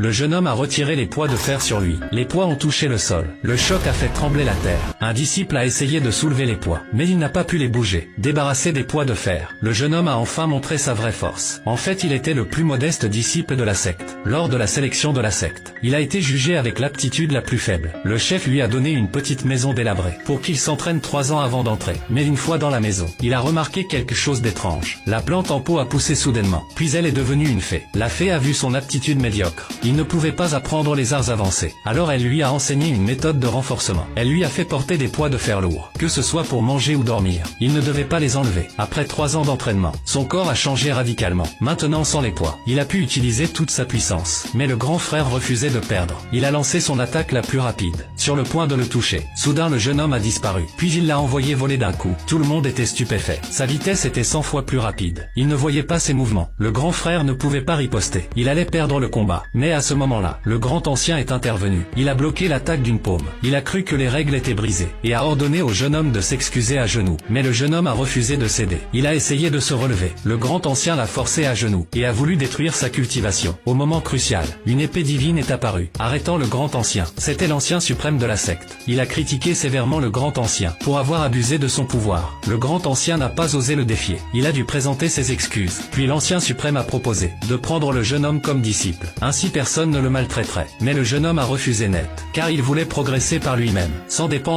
Le jeune homme a retiré les poids de fer sur lui. Les poids ont touché le sol. Le choc a fait trembler la terre. Un disciple a essayé de soulever les poids, mais il n'a pas pu les bouger. Débarrassé des poids de fer, le jeune homme a enfin montré sa vraie force. En fait, il était le plus modeste disciple de la secte. Lors de la sélection de la secte, il a été jugé avec l'aptitude la plus faible. Le chef lui a donné une petite maison délabrée pour qu'il s'entraîne 3 ans avant d'entrer. Mais une fois dans la maison, il a remarqué quelque chose d'étrange. La plante en pot a poussé soudainement, puis elle est devenue une fée. La fée a vu son aptitude médiocre. Il ne pouvait pas apprendre les arts avancés. Alors elle lui a enseigné une méthode de renforcement. Elle lui a fait porter des poids de fer lourds, que ce soit pour manger ou dormir. Il ne devait pas les enlever. Après 3 ans d'entraînement, son corps a changé radicalement. Maintenant sans les poids, il a pu utiliser toute sa puissance. Mais le grand frère refusait de perdre. Il a lancé son attaque la plus rapide, sur le point de le toucher. Soudain le jeune homme a disparu, puis il l'a envoyé voler d'un coup. Tout le monde était stupéfait. Sa vitesse était 100 fois plus rapide. Il ne voyait pas ses mouvements. Le grand frère ne pouvait pas riposter. Il allait perdre le combat. Mais à ce moment-là, le grand ancien est intervenu. Il a bloqué l'attaque d'une paume. Il a cru que les règles étaient brisées, et a ordonné au jeune homme de s'excuser à genoux. Mais le jeune homme a refusé de céder. Il a essayé de se relever. Le grand ancien l'a forcé à genoux, et a voulu détruire sa cultivation. Au moment crucial, une épée divine est apparue, arrêtant le grand ancien. C'était l'ancien suprême de la secte. Il a critiqué sévèrement le grand ancien, pour avoir abusé de son pouvoir. Le grand ancien n'a pas osé le défier. Il a dû présenter ses excuses. Puis l'ancien suprême a proposé de prendre le jeune homme comme disciple. Ainsi personne ne le maltraiterait. Mais le jeune homme a refusé net, car il voulait progresser par lui-même, sans dépendre